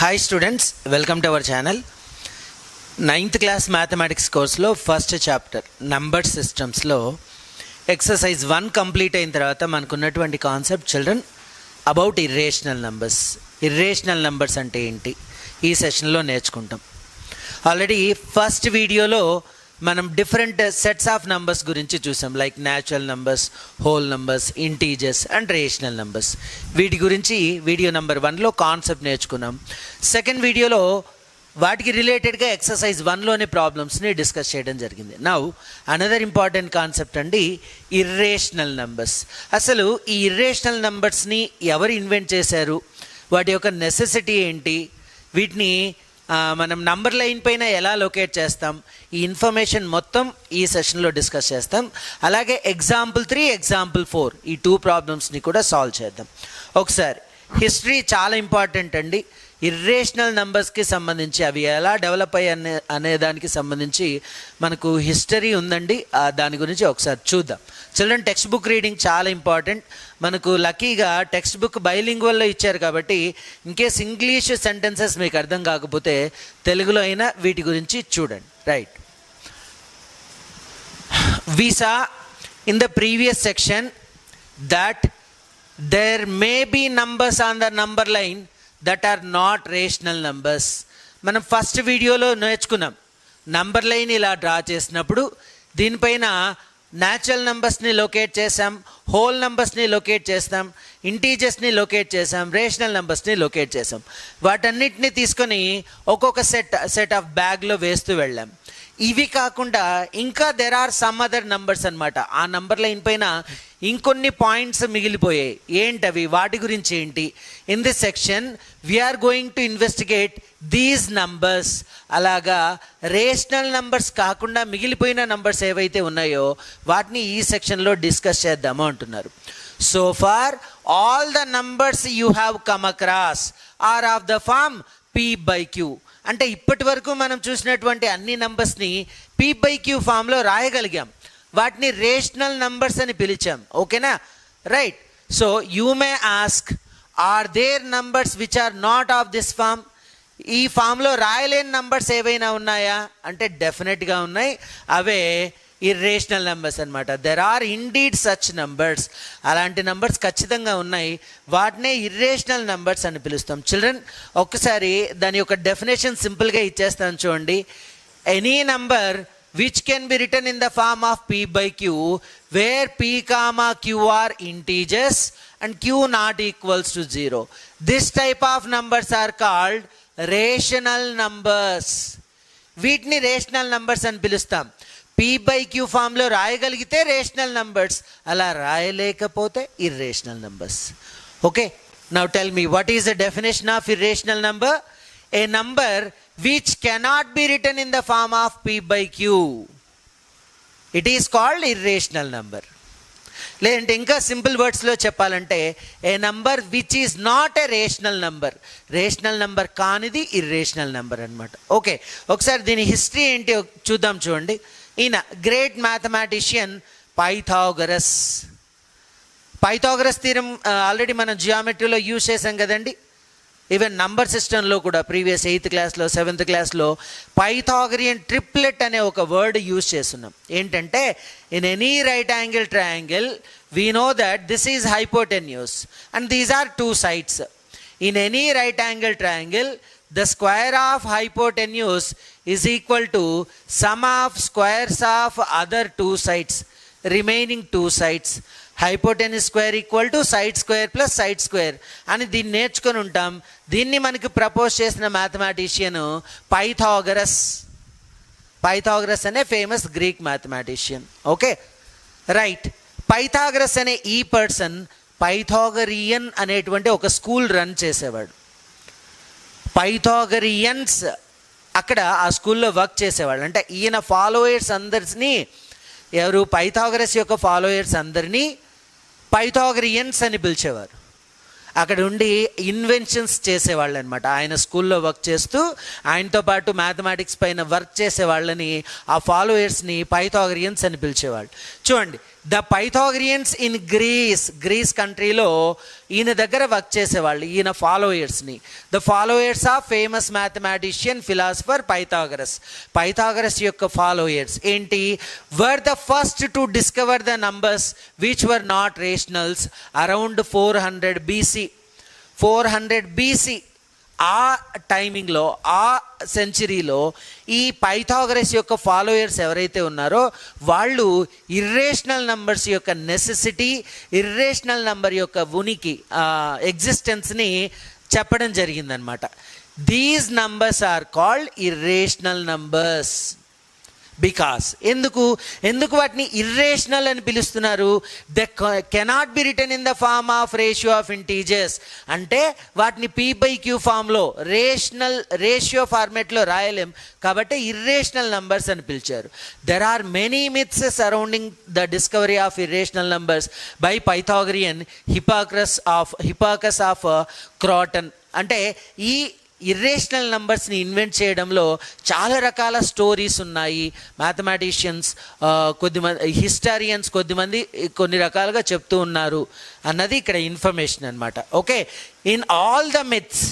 Hi students, welcome to our channel. 9th class mathematics కోర్స్లో first chapter number సిస్టమ్స్లో exercise 1 complete అయిన తర్వాత మనకున్నటువంటి concept children about irrational numbers. Irrational numbers అంటే ఏంటి ఈ సెషన్లో నేర్చుకుంటాం. ఆల్రెడీ ఫస్ట్ వీడియోలో మనం డిఫరెంట్ సెట్స్ ఆఫ్ నంబర్స్ గురించి చూసాం, like natural numbers, whole numbers, integers and rational numbers. వీటి గురించి వీడియో నెంబర్ 1లో కాన్సెప్ట్ నేర్చుకున్నాం. సెకండ్ వీడియోలో వాటికి రిలేటెడ్గా ఎక్సర్సైజ్ 1లోని ప్రాబ్లమ్స్ని డిస్కస్ చేయడం జరిగింది. నౌ అనదర్ ఇంపార్టెంట్ కాన్సెప్ట్ అండి ఇర్రేషనల్ నంబర్స్. అసలు ఈ ఇర్రేషనల్ నంబర్స్ని ఎవరు ఇన్వెంట్ చేశారు, వాటి యొక్క నెసెసిటీ ఏంటి, వీటిని మనం నంబర్ లైన్ పైన ఎలా లొకేట్ చేస్తాం, ఈ ఇన్ఫర్మేషన్ మొత్తం ఈ సెషన్లో డిస్కస్ చేస్తాం. అలాగే ఎగ్జాంపుల్ 3, ఎగ్జాంపుల్ 4 ఈ 2 ప్రాబ్లమ్స్ని కూడా సాల్వ్ చేద్దాం. ఒకసారి హిస్టరీ చాలా ఇంపార్టెంట్ అండి. ఇర్రేషనల్ నంబర్స్కి సంబంధించి అవి ఎలా డెవలప్ అయ్యాయి అనే దానికి సంబంధించి మనకు హిస్టరీ ఉందండి. దాని గురించి ఒకసారి చూద్దాం. చిల్డ్రన్, టెక్స్ట్ బుక్ రీడింగ్ చాలా ఇంపార్టెంట్. మనకు లక్కీగా టెక్స్ట్ బుక్ బైలింగ్వల్లో ఇచ్చారు కాబట్టి ఇన్కేస్ ఇంగ్లీష్ సెంటెన్సెస్ మీకు అర్థం కాకపోతే తెలుగులో అయినా వీటి గురించి చూడండి. Right, we saw in the previous section that there may be numbers on the number line that are not rational numbers. మనం ఫస్ట్ వీడియోలో నేర్చుకున్నాం, నంబర్ లైన్ ఇలా డ్రా చేసినప్పుడు దీనిపైన న్యాచురల్ నెంబర్స్ని లొకేట్ చేసాం, హోల్ నెంబర్స్ని లొకేట్ చేస్తాం, ఇంటీజర్స్ని లొకేట్ చేసాం, రేషనల్ నెంబర్స్ని లొకేట్ చేసాం. వాటన్నిటిని తీసుకొని ఒక్కొక్క సెట్ ఆఫ్ బ్యాగ్లో వేస్తూ వెళ్ళాం. ఇవి కాకుండా ఇంకా there are some other numbers అనమాట. ఆ నంబర్ లైన్ పైన ఇంకొన్ని పాయింట్స్ మిగిలిపోయాయి. ఏంటవి, వాటి గురించి ఏంటి? In this section we're going to investigate these numbers. అలాగా రేషనల్ నంబర్స్ కాకుండా మిగిలిపోయిన నంబర్స్ ఏవైతే ఉన్నాయో వాటిని ఈ సెక్షన్లో డిస్కస్ చేద్దాము అంటున్నారు. So far all the numbers you have come across are of the form P/Q. అంటే ఇప్పటి వరకు మనం చూసినటువంటి అన్ని నంబర్స్ని P/Q ఫామ్లో రాయగలిగాం. వాటిని రేషనల్ నంబర్స్ అని పిలిచాం. ఓకేనా? Right. So you may ask, are there numbers which are not of this form? ఈ ఫామ్లో రాయలేని నంబర్స్ ఏవైనా ఉన్నాయా అంటే డెఫినెట్గా ఉన్నాయి. అవే ఇర్రేషనల్ నెంబర్స్ అనమాట. There are indeed such numbers. అలాంటి నంబర్స్ ఖచ్చితంగా ఉన్నాయి. వాటినే ఇర్రేషనల్ నెంబర్స్ అని పిలుస్తాం. చిల్డ్రన్, ఒక్కసారి దాని యొక్క డెఫినేషన్ సింపుల్గా ఇచ్చేస్తాను చూడండి. Any number which can be written in the form of P/Q where P, Q are integers and Q not equals to 0. This type of numbers are called rational numbers. వీటిని rational numbers అని పిలుస్తాం. P/Q ఫామ్లో రాయగలిగితే rational numbers, అలా రాయలేకపోతే irrational numbers. Okay, now tell me what is the definition of irrational number? A number which cannot be written in the form of P/Q, it is called irrational number. లేదంటే ఇంకా simple వర్డ్స్లో చెప్పాలంటే a number which is not a rational number. Rational number కానిది irrational number అనమాట. ఓకే, ఒకసారి దీని history ఏంటి చూద్దాం. చూడండి, ఈయన great mathematician Pythagoras. Pythagoras theorem already మనం జియోమెట్రీలో యూజ్ చేసాం కదండి. ఈవెన్ నంబర్ సిస్టంలో కూడా ప్రీవియస్ 8th క్లాస్లో 7th క్లాస్లో పైథాగరియన్ ట్రిప్లెట్ అనే ఒక వర్డ్ యూజ్ చేస్తున్నాం. ఏంటంటే in any right angle triangle we know that this is hypotenuse and these are 2 sides. In any right angle triangle the square of hypotenuse is equal to sum of squares of other 2 sides, remaining 2 sides. Hypotenuse square equal to side square plus side square అని దీన్ని నేర్చుకొని ఉంటాం. దీన్ని మనకి propose చేసిన mathematician Pythagoras. Pythagoras అనే famous Greek mathematician. Okay, right. Pythagoras అనే ఈ పర్సన్ పైథాగరియన్ అనేటువంటి ఒక స్కూల్ రన్ చేసేవాడు. పైథాగరియన్స్ అక్కడ ఆ స్కూల్లో వర్క్ చేసేవాళ్ళు. అంటే ఈయన ఫాలోయర్స్ అందరినీ, ఎవరు పైథాగరస్ యొక్క ఫాలోయర్స్ అందరినీ పైథాగరియన్స్ అని పిలిచేవారు. అక్కడ ఉండి ఇన్వెన్షన్స్ చేసేవాళ్ళు అనమాట. ఆయన స్కూల్లో వర్క్ చేస్తూ ఆయనతో పాటు మ్యాథమెటిక్స్ పైన వర్క్ చేసే వాళ్ళని, ఆ ఫాలోయర్స్ని పైథాగరియన్స్ అని పిలిచేవాళ్ళు. చూడండి, ద పైథాగరియన్స్ ఇన్ గ్రీస్ కంట్రీలో ఈయన దగ్గర వర్క్ చేసేవాళ్ళు, ఈయన ఫాలోయర్స్ని. The followers of famous mathematician philosopher Pythagoras యొక్క ఫాలోయర్స్ ఏంటి, were the first to discover the numbers which were not rationals around 400 BC. ఆ టైమింగ్లో, ఆ సెంచరీలో ఈ పైథాగరస్ యొక్క ఫాలోయర్స్ ఎవరైతే ఉన్నారో వాళ్ళు ఇర్రేషనల్ నంబర్స్ యొక్క నెసెసిటీ, ఇర్రేషనల్ నంబర్ యొక్క ఉనికి, ఎగ్జిస్టెన్స్ని చెప్పడం జరిగిందనమాట. These numbers are called irrational numbers. Because ఎందుకు వాటిని ఇర్రేషనల్ అని పిలుస్తున్నారు? They cannot be written in the form of ratio of integers. అంటే వాటిని P/Q ఫామ్లో, రేషియో ఫార్మేట్లో రాయలేం కాబట్టి ఇర్రేషనల్ నంబర్స్ అని పిలిచారు. There are many myths surrounding the discovery of irrational numbers by Pythagorean Hippasus of Croton. అంటే ఈ ఇర్రేషనల్ నంబర్స్ని ఇన్వెంట్ చేయడంలో చాలా రకాల స్టోరీస్ ఉన్నాయి. మ్యాథమెటిషియన్స్, కొద్దిమంది హిస్టారియన్స్, కొద్దిమంది కొన్ని రకాలుగా చెప్తూ ఉన్నారు అన్నది ఇక్కడ ఇన్ఫర్మేషన్ అనమాట. Okay, in all the myths,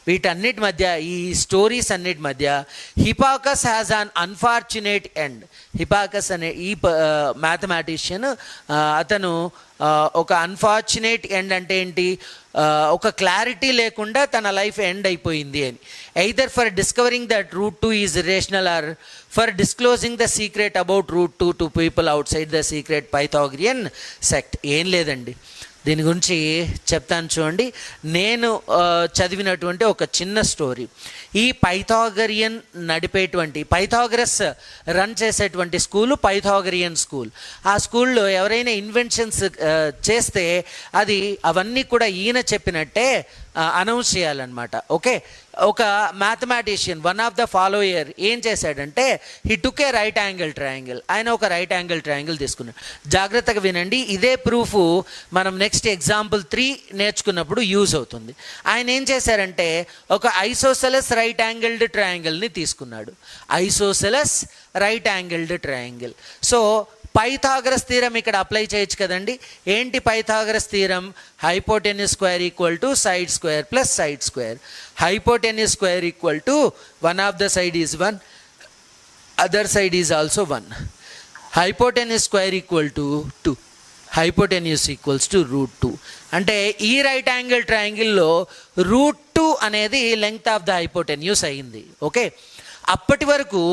వీటన్నిటి మధ్య, ఈ స్టోరీస్ అన్నిటి మధ్య హిపాకస్ హ్యాజ్ అన్ అన్ఫార్చునేట్ ఎండ్. హిపాకస్ అనే ఈ మ్యాథమెటిషియన్, అతను ఒక అన్ఫార్చునేట్ ఎండ్ అంటే ఏంటి, ఒక క్లారిటీ లేకుండా తన లైఫ్ ఎండ్ అయిపోయింది అని. Either for discovering that root 2 is irrational or for disclosing the secret about root 2 to people outside the secret Pythagorean sect. ఏం లేదండి, దీని గురించి చెప్తాను చూడండి. నేను చదివినటువంటి ఒక చిన్న స్టోరీ. ఈ పైథాగరియన్ నడిపేటువంటి, పైథాగరస్ రన్ చేసేటువంటి స్కూలు పైథాగరియన్ స్కూల్. ఆ స్కూల్లో ఎవరైనా ఇన్వెన్షన్స్ చేస్తే అది అవన్నీ కూడా ఈయన చెప్పినట్టే అనౌన్స్ చేయాలన్నమాట. ఓకే, ఒక mathematician, one of the follower ఏం చేశాడంటే, he took A right angle triangle. ఆయన ఒక రైట్ యాంగిల్ ట్రయాంగిల్ తీసుకున్నాడు. జాగ్రత్తగా వినండి, ఇదే ప్రూఫ్ మనం నెక్స్ట్ ఎగ్జాంపుల్ 3 నేర్చుకున్నప్పుడు యూజ్ అవుతుంది. ఆయన ఏం చేశారంటే ఒక ఐసోసెలస్ రైట్ యాంగిల్డ్ ట్రయాంగిల్ని తీసుకున్నాడు. Isosceles right angled triangle. So Pythagoras theorem ఇక్కడ అప్లై చేయొచ్చు కదండి. ఏంటి Pythagoras theorem? Hypotenuse square equal to side square plus side square. Hypotenuse square equal to one of the side is 1, other side is also 1. Hypotenuse square equal to 2, hypotenuse equals to √2. అంటే ఈ right angle ట్రయాంగిల్లో √2 అనేది length of the hypotenuse అయింది. Okay, అప్పటి వరకు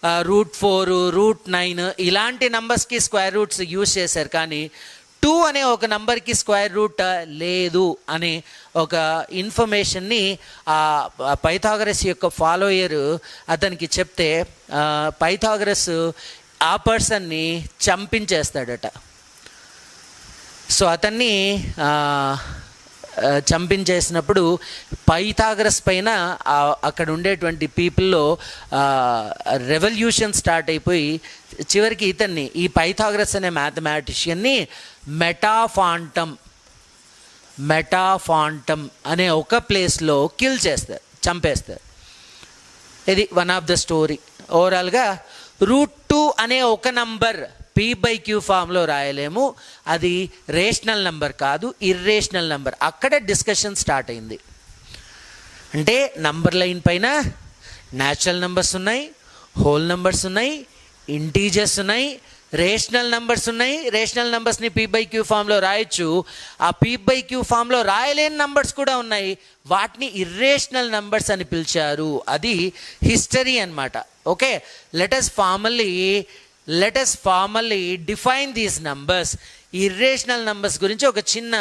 √4, √9 ఇలాంటి నంబర్స్కి square roots use చేశారు. కానీ 2 అనే ఒక నంబర్కి స్క్వేర్ రూట్ లేదు అనే ఒక ఇన్ఫర్మేషన్ని పైథాగరస్ యొక్క ఫాలోయర్ అతనికి చెప్తే పైథాగరస్ ఆ పర్సన్ని చంపించేస్తాడట. సో అతన్ని చంపించేసినప్పుడు పైథాగరస్ పైన అక్కడ ఉండేటువంటి పీపుల్లో రెవల్యూషన్ స్టార్ట్ అయిపోయి చివరికి ఇతన్ని, ఈ పైథాగరస్ అనే మ్యాథమెటిషియన్ని మెటాఫాంటమ్ అనే ఒక ప్లేస్లో కిల్ చేస్తారు, చంపేస్తారు. ఇది వన్ ఆఫ్ ద స్టోరీ. ఓవరాల్గా √2 అనే ఒక నంబర్ P/Q ఫామ్లో రాయలేము, అది రేషనల్ నెంబర్ కాదు, ఇర్రేషనల్ నెంబర్. అక్కడే డిస్కషన్ స్టార్ట్ అయింది. అంటే నంబర్ లైన్ పైన న్యాచురల్ నెంబర్స్ ఉన్నాయి, హోల్ నెంబర్స్ ఉన్నాయి, ఇంటీజర్స్ ఉన్నాయి, రేషనల్ నెంబర్స్ ఉన్నాయి. రేషనల్ నెంబర్స్ని P/Q ఫామ్లో రాయొచ్చు. ఆ P/Q ఫామ్లో రాయలేని నెంబర్స్ కూడా ఉన్నాయి, వాటిని ఇర్రేషనల్ నెంబర్స్ అని పిలిచారు. అది హిస్టరీ అన్నమాట. Okay, let us formally define these numbers. Irrational numbers గురించి ఒక చిన్న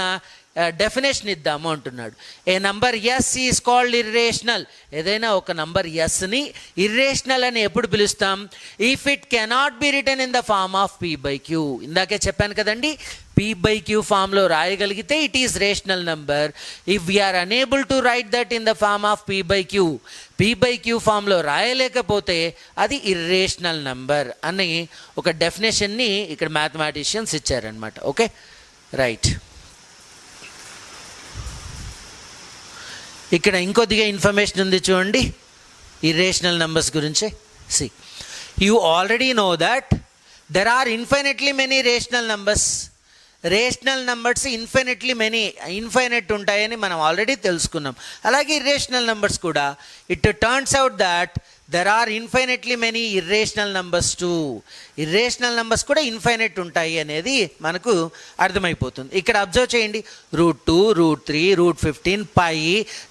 డెఫినేషన్ ఇద్దాము అంటున్నాడు. A number s is called irrational. ఏదైనా ఒక నంబర్ ఎస్ని ఇర్రేషనల్ అని ఎప్పుడు పిలుస్తాం? If it cannot be written in the form of P/Q. ఇందాకే చెప్పాను కదండి, P/Q ఫామ్లో రాయగలిగితే it is rational number. If we are unable to write that in the form of P/Q ఫామ్లో రాయలేకపోతే అది ఇర్రేషనల్ నంబర్ అని ఒక డెఫినేషన్ని ఇక్కడ మ్యాథమెటిషియన్స్ ఇచ్చారనమాట. Okay, right. ఇక్కడ ఇంకొద్దిగా ఇన్ఫర్మేషన్ ఉంది చూడండి ఇర్రేషనల్ నెంబర్స్ గురించి. See, you already know that there are infinitely many rational numbers. Rational numbers infinite ఉంటాయని మనం ఆల్రెడీ తెలుసుకున్నాం. అలాగే ఇర్రేషనల్ నంబర్స్ కూడా. It turns out that there are infinitely many irrational numbers too. Irrational numbers కూడా infinite ఉంటాయి అనేది మనకు అర్థమైపోతుంది. ఇక్కడ అబ్జర్వ్ చేయండి, √2, √3, √15, పై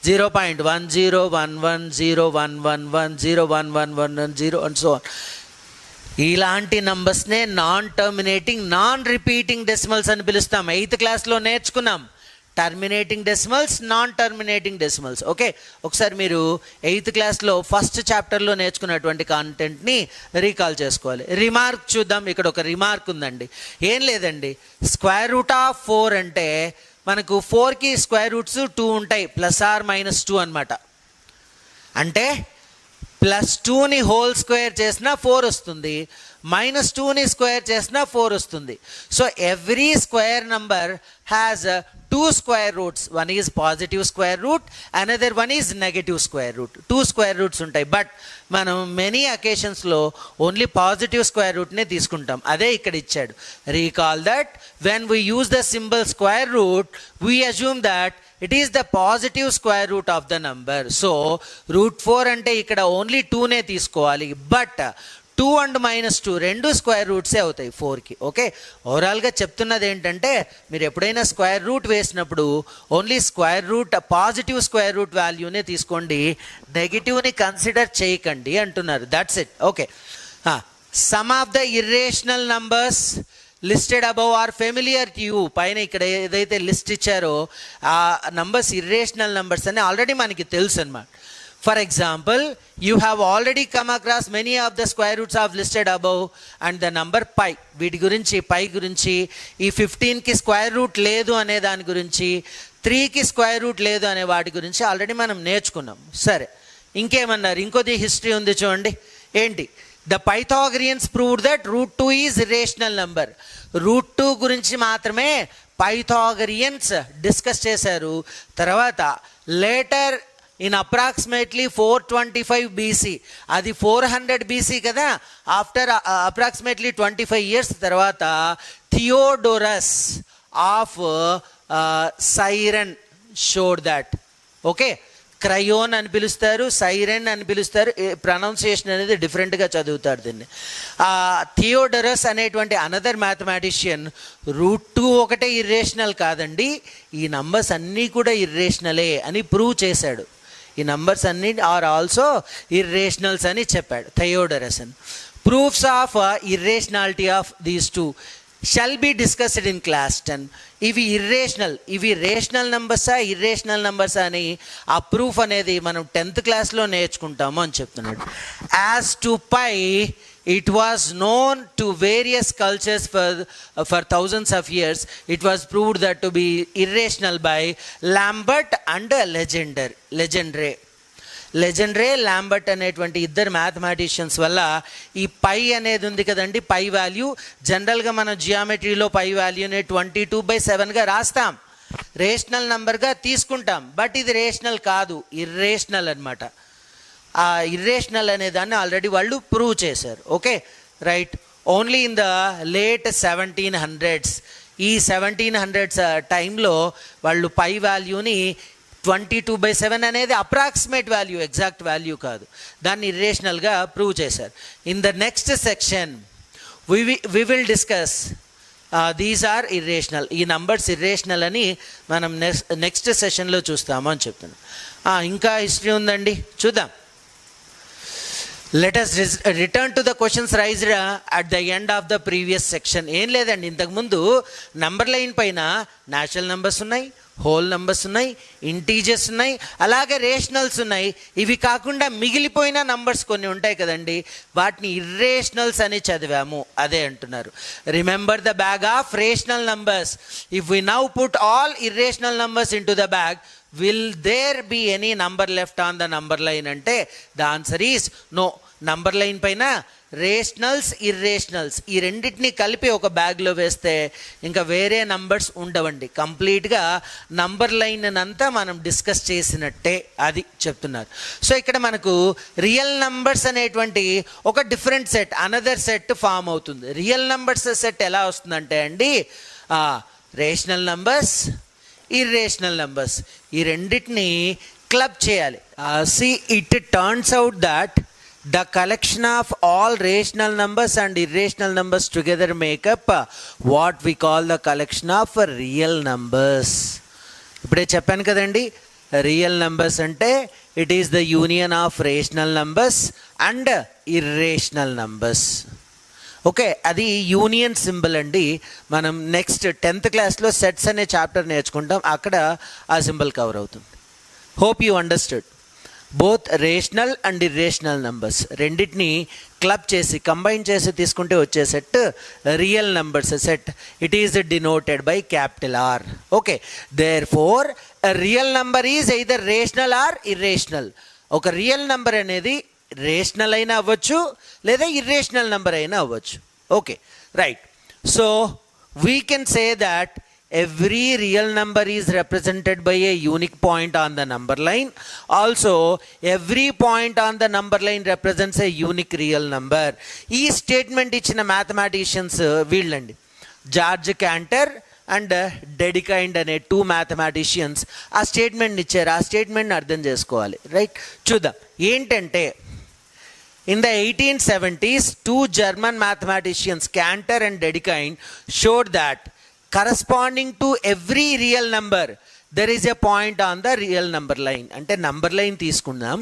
0.10110111011110 అండ్ సో ఆన్. ఇలాంటి నంబర్స్నే non terminating non repeating decimals అని పిలుస్తాం. 8th క్లాస్లో నేర్చుకున్నాం terminating decimals, non terminating decimals. Okay, ఒకసారి మీరు 8th క్లాస్లో ఫస్ట్ చాప్టర్లో నేర్చుకున్నటువంటి కాంటెంట్ని రీకాల్ చేసుకోవాలి. రిమార్క్ చూద్దాం. ఇక్కడ ఒక రిమార్క్ ఉందండి. ఏం లేదండి, √4 అంటే మనకు 4కి స్క్వేర్ రూట్స్ 2 ఉంటాయి, +or-2 అనమాట. అంటే +2ని హోల్ స్క్వేర్ చేసినా 4 వస్తుంది, -2ని స్క్వేర్ చేసినా 4 వస్తుంది. So every square number has 2 square roots. One is positive square route, another one is negative square root. 2 square roots ఉంటాయి. బట్ మనం మెనీ అకేషన్స్లో ఓన్లీ పాజిటివ్ స్క్వేర్ రూట్నే తీసుకుంటాం. అదే ఇక్కడ ఇచ్చాడు. Recall that when we use the symbol square root we assume that it is the positive square root of the number. So √4 అంటే ఇక్కడ only 2నే తీసుకోవాలి. But 2 and -2 రెండు స్క్వేర్ రూట్సే అవుతాయి 4కి. ఓకే, ఓవరాల్గా చెప్తున్నది ఏంటంటే మీరు ఎప్పుడైనా స్క్వేర్ రూట్ వేసినప్పుడు only square root positive square root వాల్యూనే తీసుకోండి, నెగిటివ్ని కన్సిడర్ చేయకండి అంటున్నారు. That's it. Okay, some of the irrational numbers listed above are familiar to you. పైన ఇక్కడ ఏదైతే లిస్ట్ ఇచ్చారో ఆ నంబర్స్ ఇర్రేషనల్ నంబర్స్ అని ఆల్రెడీ మనకి తెలుసు అన్నమాట. For example, you have already come across many of the square roots of listed above and the number pi. వీటి గురించి, పై గురించి, ఈ 15కి స్క్వేర్ రూట్ లేదు అనే దాని గురించి, 3కి స్క్వేర్ రూట్ లేదు అనే వాటి గురించి ఆల్రెడీ మనం నేర్చుకున్నాం. సరే, ఇంకేమన్నారు? ఇంకొద్ది హిస్టరీ ఉంది చూడండి. ఏంటి? The Pythagoreans proved that √2 is irrational number. √2 గురించి మాత్రమే పైథాగరియన్స్ డిస్కస్ చేశారు. తర్వాత లేటర్ ఇన్ అప్రాక్సిమేట్లీ 425 BC, అది 400 BC కదా, ఆఫ్టర్ అప్రాక్సిమేట్లీ 25 years తర్వాత Theodorus of Cyrene showed that. Okay, క్రయోన్ అని పిలుస్తారు, సైరన్ అని పిలుస్తారు. ప్రొనౌన్సియేషన్ అనేది డిఫరెంట్గా చదువుతారు దీన్ని. థియోడరస్ అనేటువంటి అనదర్ మ్యాథమెటిషియన్ √2 ఒకటే ఇర్రేషనల్ కాదండి, ఈ నంబర్స్ అన్నీ కూడా ఇర్రేషనలే అని ప్రూవ్ చేశాడు. ఈ నంబర్స్ అన్నీ ఆర్ ఆల్సో ఇర్రేషనల్స్ అని చెప్పాడు థియోడరస్ అని. Proofs of ఇర్రేషనాలిటీ of these two shall be discussed in class 10. ఇవి రేషనల్ నంబర్సా ఇర్రేషనల్ నంబర్సా అని ఆ ప్రూఫ్ అనేది మనం 10th క్లాస్లో నేర్చుకుంటాము అని చెప్తున్నాడు. As to pi, it was known to various cultures for thousands of years. It was proved that to be irrational by Lambert and Legendre, Lambert అనేటువంటి ఇద్దరు మ్యాథమెటిషియన్స్ వల్ల ఈ పై అనేది ఉంది కదండి, పై వాల్యూ జనరల్గా మనం జియోమెట్రీలో పై వాల్యూని 22/7గా రాస్తాం, రేషనల్ నంబర్గా తీసుకుంటాం. బట్ ఇది రేషనల్ కాదు, ఇర్రేషనల్ అనమాట. ఆ ఇర్రేషనల్ అనే దాన్ని ఆల్రెడీ వాళ్ళు ప్రూవ్ చేశారు. Okay, right. Only in the late 1700s, ఈ 1700s టైంలో వాళ్ళు పై వాల్యూని 22/7 అనేది అప్రాక్సిమేట్ వాల్యూ, ఎగ్జాక్ట్ వాల్యూ కాదు, దాన్ని ఇర్రేషనల్గా ప్రూవ్ చేశారు. In the next section we will discuss these are irrational. ఈ నంబర్స్ ఇర్రేషనల్ అని మనం నెక్స్ట్ సెషన్లో చూస్తాము అని చెప్తున్నాం. ఇంకా హిస్టరీ ఉందండి, చూద్దాం. Let us return to the questions raised at the end of the previous section. ఏం లేదండి, ఇంతకుముందు నంబర్ లైన్ పైన న్యాచురల్ నెంబర్స్ ఉన్నాయి, హోల్ నెంబర్స్ ఉన్నాయి, ఇంటీజర్స్ ఉన్నాయి, అలాగే రేషనల్స్ ఉన్నాయి. ఇవి కాకుండా మిగిలిపోయిన నంబర్స్ కొన్ని ఉంటాయి కదండి, వాటిని ఇర్రేషనల్స్ అని చదివాము. అదే అంటున్నారు. Remember the bag of rational numbers. If we now put all irrational numbers into the bag, will there be any number left on the number line అంటే the answer is no. Number line పైన rationals, irrationals ఈ రెండింటిని కలిపి ఒక బ్యాగ్లో వేస్తే ఇంకా వేరే నంబర్స్ ఉండవండి. కంప్లీట్గా నంబర్ లైన్ అంతా మనం డిస్కస్ చేసినట్టే అది చెప్తున్నారు. సో ఇక్కడ మనకు రియల్ నంబర్స్ అనేటువంటి ఒక different set, another set form అవుతుంది. రియల్ నంబర్స్ సెట్ ఎలా వస్తుందంటే అండి, రేషనల్ నంబర్స్, ఇర్రేషనల్ నంబర్స్ ఈ రెండింటిని క్లబ్ చేయాలి. It turns out that the collection of all rational numbers and irrational numbers together make up what we call the collection of real numbers. ఇప్పుడే చెప్పాను కదండి, real numbers అంటే it is the union of rational numbers and irrational numbers. Okay, అది union symbol అండి. మనం next 10th క్లాస్లో sets అనే chapter నేర్చుకుంటాం, అక్కడ ఆ సింబల్ కవర్ అవుతుంది. Hope you understood. Both rational and irrational numbers రెండింటిని క్లబ్ చేసి కంబైన్ చేసి తీసుకుంటే వచ్చే set real numbers set. It is denoted by capital R. Okay, therefore real number is either rational or irrational. ఒక real number అనేది rational అయినా అవ్వచ్చు లేదా ఇర్రేషనల్ నంబర్ అయినా అవ్వచ్చు. Okay, right. So we can say that every real number is represented by a unique point on the number line. Also every point on the number line represents a unique real number. ఈ statement ఇచ్చిన mathematicians వీళ్ళండి, George cantor and డెడికైండ్ అనే 2 mathematicians ఆ statement ఇచ్చారు. ఆ స్టేట్మెంట్ని అర్థం చేసుకోవాలి. Right, చూద్దాం ఏంటంటే, in the 1870s 2 German mathematicians Cantor and Dedekind showed that corresponding to every real number there is a point on the real number line. అంటే number line తీసుకుందాం.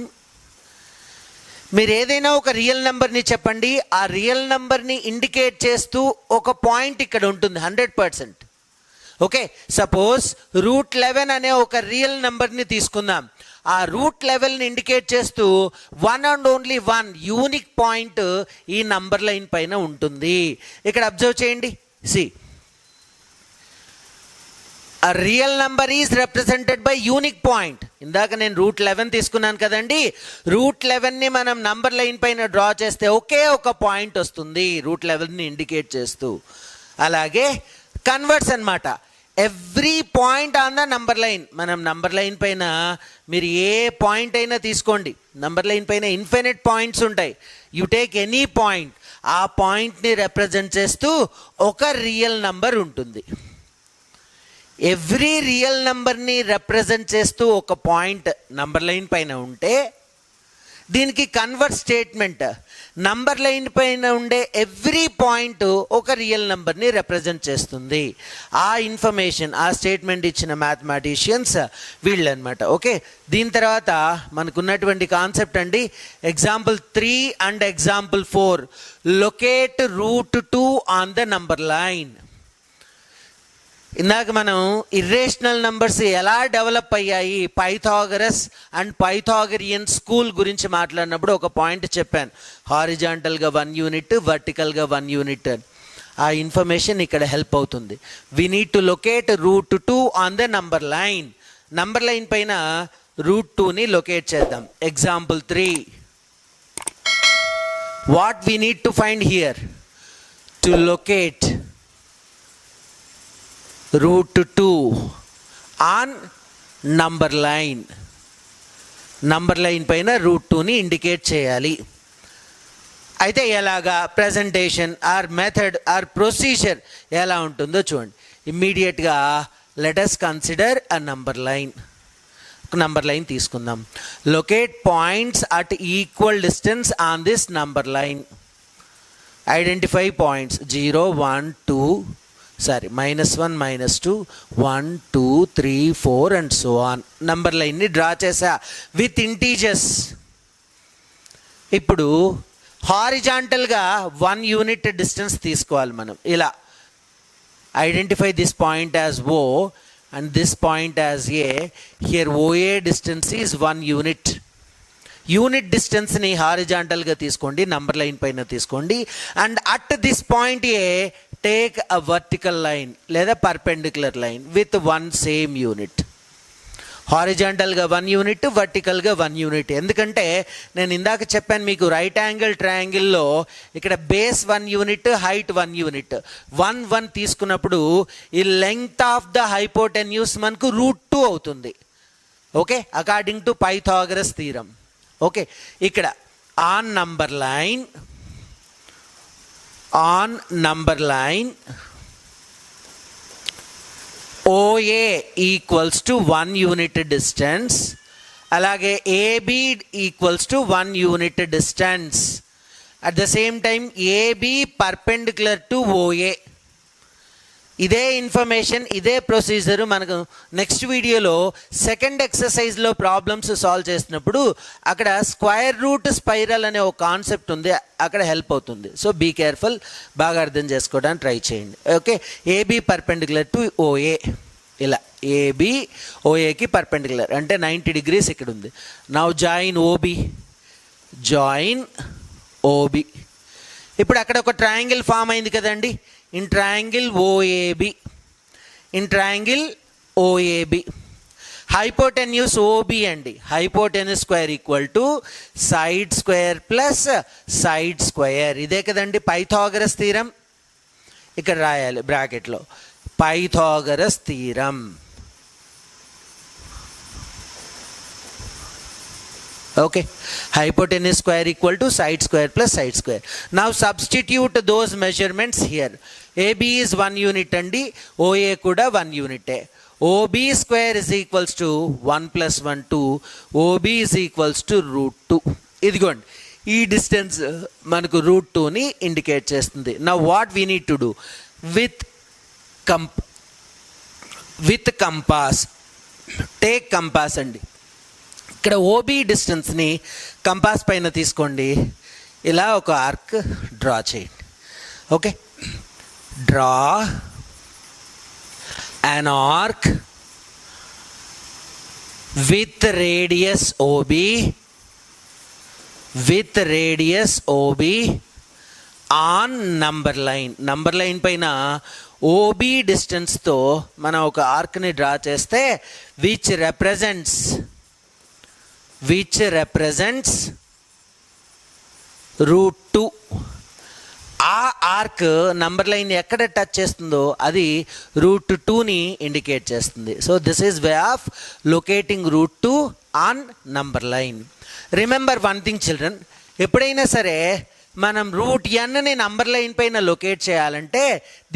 మీరు ఏదైనా ఒక రియల్ నెంబర్ని చెప్పండి, ఆ రియల్ నెంబర్ని ఇండికేట్ చేస్తూ ఒక పాయింట్ ఇక్కడ ఉంటుంది 100%. ఓకే, సపోజ్ √11 అనే ఒక రియల్ నెంబర్ని తీసుకుందాం. ఆ √11ని ఇండికేట్ చేస్తూ 1 and only 1 యూనిక్ పాయింట్ ఈ నంబర్ లైన్ పైన ఉంటుంది. ఇక్కడ అబ్జర్వ్ చేయండి. See, a real number is represented by unique point. ఇందాక నేను √11 తీసుకున్నాను కదండి, √11ని మనం నంబర్ లైన్ పైన డ్రా చేస్తే ఒకే ఒక పాయింట్ వస్తుంది √11ని ఇండికేట్ చేస్తూ. అలాగే కన్వర్ట్స్ అన్నమాట, every point on the number line. మనం నంబర్ లైన్ పైన మీరు ఏ పాయింట్ అయినా తీసుకోండి, నంబర్ లైన్ పైన ఇన్ఫినిట్ పాయింట్స్ ఉంటాయి. యు టేక్ ఎనీ పాయింట్, ఆ పాయింట్ని రిప్రజెంట్ చేస్తూ ఒక రియల్ నంబర్ ఉంటుంది. ఎవ్రీ రియల్ నెంబర్ని రిప్రజెంట్ చేస్తూ ఒక పాయింట్ నంబర్ లైన్ పైన ఉంటే దీనికి కన్వర్ట్ స్టేట్మెంట్, నంబర్ లైన్ పైన ఉండే ఎవ్రీ పాయింట్ ఒక రియల్ నెంబర్ని రిప్రజెంట్ చేస్తుంది. ఆ ఇన్ఫర్మేషన్, ఆ స్టేట్మెంట్ ఇచ్చిన మ్యాథమెటిషియన్స్ వీళ్ళు అనమాట. ఓకే, దీని తర్వాత మనకున్నటువంటి కాన్సెప్ట్ అండి, example 3 and example 4. Locate √2 on the number line. ఇందాక మనం ఇర్రేషనల్ నంబర్స్ ఎలా డెవలప్ అయ్యాయి, పైథాగరస్ అండ్ పైథాగరియన్ స్కూల్ గురించి మాట్లాడినప్పుడు ఒక పాయింట్ చెప్పాను, హారిజాంటల్గా 1 యూనిట్, వర్టికల్గా 1 యూనిట్. ఆ ఇన్ఫర్మేషన్ ఇక్కడ హెల్ప్ అవుతుంది. We need to locate √2 on the number line. Number line పైన √2ని లొకేట్ చేద్దాం. Example 3. What we need to find here? To locate √2 on number line. Number line పైన √2ని ఇండికేట్ చేయాలి. అయితే ఎలాగా, presentation or method or procedure ఎలా ఉంటుందో చూడండి. ఇమ్మీడియట్గా let us consider a number line. Number line తీసుకుందాం. Locate points at equal distance on this number line. Identify points 0, 1, 2 -1, -2, 1, 2, 3, 4 and so on. Number లైన్ని డ్రా చేసా విత్ ఇంటీజర్స్. ఇప్పుడు హారిజాంటల్గా 1 unit distance తీసుకోవాలి మనం. ఇలా identify this point as O and this point as A. Here OA distance is 1 unit. Unit డిస్టెన్స్ని హారిజాంటల్గా తీసుకోండి, నంబర్ లైన్ పైన తీసుకోండి. And at this point a take a vertical line లేదా perpendicular line with 1 same unit. హారిజాంటల్గా 1 unit, వర్టికల్గా 1 unit. ఎందుకంటే నేను ఇందాక చెప్పాను మీకు, రైట్ యాంగిల్ ట్రయాంగిల్లో ఇక్కడ బేస్ 1 యూనిట్, హైట్ 1 యూనిట్, 1 1 తీసుకున్నప్పుడు ఈ లెంగ్త్ ఆఫ్ ద హైపోటెన్యూస్ మనకు √2 అవుతుంది. Okay, according to Pythagoras theorem. Okay, ఇక్కడ on number line OA equals to 1 unit distance, అలాగే AB equals to 1 unit distance. At the same time AB perpendicular to OA. ఇదే information, ఇదే procedure మనకు next వీడియోలో second ఎక్సర్సైజ్లో problems solve చేసినప్పుడు అక్కడ square root spiral అనే ఒక కాన్సెప్ట్ ఉంది, అక్కడ హెల్ప్ అవుతుంది. సో బీ కేర్ఫుల్, బాగా అర్థం చేసుకోవడానికి ట్రై చేయండి. Okay, AB perpendicular to OA, ఇలా AB OAకి పర్పెండిక్యులర్ అంటే 90 degrees ఇక్కడ ఉంది. Now join OB. ఇప్పుడు అక్కడ ఒక ట్రయాంగిల్ ఫామ్ అయింది కదండి, in triangle OAB. Hypotenuse OB అండి, hypotenuse square equal to side square plus side square. ఇదే కదండి పైథాగరస్ థీరం, ఇక్కడ రాయాలి బ్రాకెట్లో, Pythagoras theorem. Okay, hypotenuse square equal to side square plus side square. Now substitute those measurements here. AB is 1 unit andi, OA kuda 1 unit. OB square is equals to 1 plus 1 2, OB is equals to √2. ఇదిగోండి, ఈ distance మనకు √2 ని indicate చేస్తుంది. Now what we need to do with compass, take compass అండి. ఇక్కడ OB డిస్టెన్స్ని compass పైన తీసుకోండి, ఇలా ఒక ఆర్క్ డ్రా చేయండి. Okay, draw an arc with radius OB on number line పైన OB డిస్టెన్స్తో మనం ఒక ఆర్క్ని డ్రా చేస్తే which represents √2. ఆ ఆర్క్ నంబర్ లైన్ ఎక్కడ టచ్ చేస్తుందో అది √2ని ఇండికేట్ చేస్తుంది. So this is way of locating √2 on number line. Remember one thing children, ఎప్పుడైనా సరే మనం √n నంబర్ లైన్ పైన లొకేట్ చేయాలంటే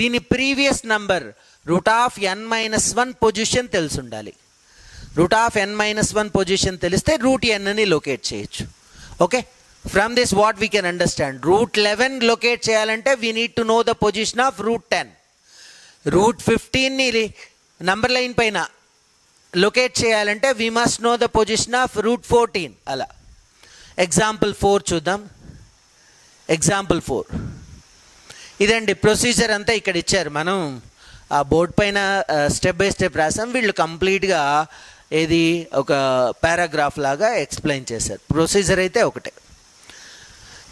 దీని ప్రీవియస్ నంబర్ √n-1 పొజిషన్ తెలిసి ఉండాలి. √n-1 పొజిషన్ తెలిస్తే √n లొకేట్ చేయొచ్చు. Okay, from this what we can understand, √11 locate చేయాలంటే we need to know the position of √10. √15ని నంబర్ లైన్ పైన లొకేట్ చేయాలంటే we must know the position of √14. అలా example 4 చూద్దాం. ఎగ్జాంపుల్ 4 ఇదండి, ప్రొసీజర్ అంతా ఇక్కడ ఇచ్చారు. మనం ఆ బోర్డ్ పైన స్టెప్ బై స్టెప్ రాసాం, వీళ్ళు కంప్లీట్గా ఏది ఒక పారాగ్రాఫ్ లాగా ఎక్స్ప్లెయిన్ చేశారు. ప్రొసీజర్ అయితే ఒకటే.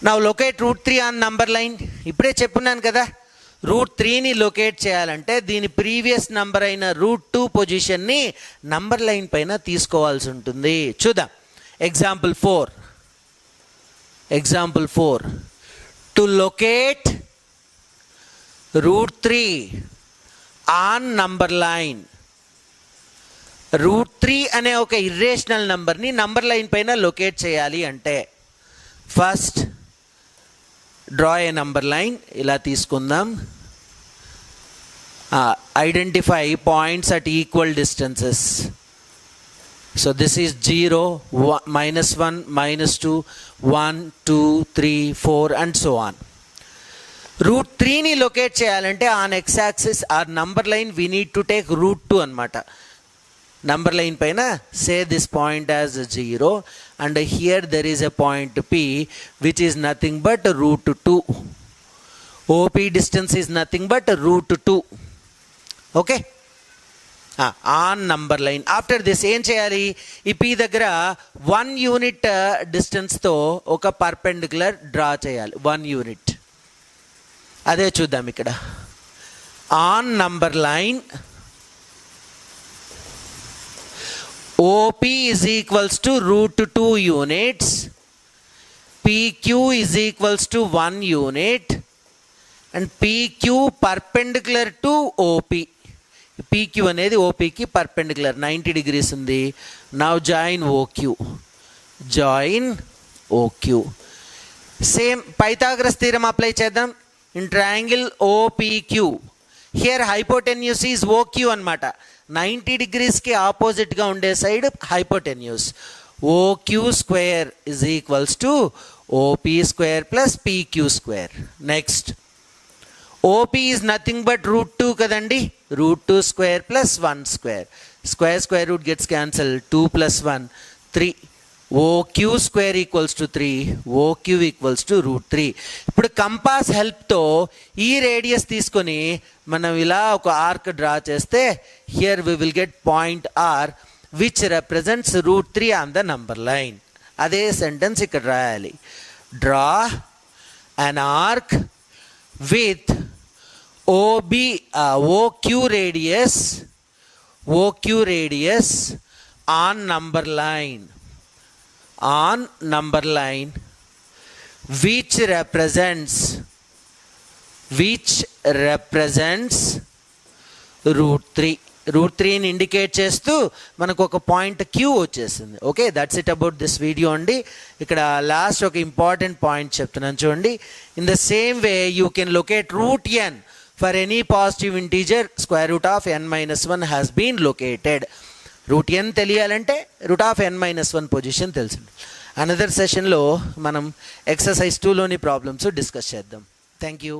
Now locate √3 on number line. ఇప్పుడే చెప్పున్నాను కదా, √3ని లొకేట్ చేయాలంటే దీని ప్రీవియస్ నంబర్ అయిన √2 పొజిషన్ని నంబర్ లైన్ పైన తీసుకోవాల్సి ఉంటుంది. చూద్దాం example 4. To locate √3 on number line, √3 అనే ఒక ఇర్రేషనల్ నంబర్ని నంబర్ లైన్ పైన లొకేట్ చేయాలి అంటే first draw a number line. ఇలా తీసుకుందాం. Identify points at equal distances. So this is 0, -1, -2, 1, 2, 3, 4 and so on. √3ని లొకేట్ చేయాలంటే on x axis or number line we need to take √2 అనమాట. Number line పైన say this point as 0 and here there is a point P which is nothing but √2. OP distance is nothing but √2. Okay, on number line. After this ఏం చేయాలి, ఈ P దగ్గర 1 unit డిస్టెన్స్తో ఒక perpendicular draw చేయాలి, 1 unit. అదే చూద్దాం ఇక్కడ. On number line OP is equals to root 2 units. PQ is equals to 1 unit. And PQ perpendicular to OP. PQ అనేది OPకి perpendicular 90 degrees ఉంది. Now join OQ. Join OQ. Same Pythagoras theorem apply చేద్దాం. In triangle OPQ. Here hypotenuse is OQ అన్నమాట. 90 degreesకి ఆపోజిట్గా ఉండే side hypotenuse. OQ square is equals to OP square plus PQ square. Next. OP is nothing but root 2 కదండి. root 2 square plus 1 square. Square root gets cancelled. 2 plus 1 3. OQ square equals to 3. OQ equals to root 3. ఇప్పుడు compass హెల్ప్తో ఈ radius తీసుకొని మనం ఇలా ఒక arc draw చేస్తే here we will get point R which represents root 3 on the number line. అదే sentence ఇక్కడ రాయాలి. Draw an arc with OQ radius on number line which represents root 3. root 3ని ఇండికేట్ చేస్తూ మనకు ఒక పాయింట్ Q వచ్చేసింది. Okay, that's it about this video అండి. ఇక్కడ లాస్ట్ ఒక ఇంపార్టెంట్ పాయింట్ చెప్తున్నాను చూడండి. In the same way you can locate root n for any positive integer square root of n-1 has been located. Root n తెలియాలంటే root of n-1 position తెలుసు. Another సెషన్లో మనం exercise 2లోని problems discuss చేద్దాం. Thank you.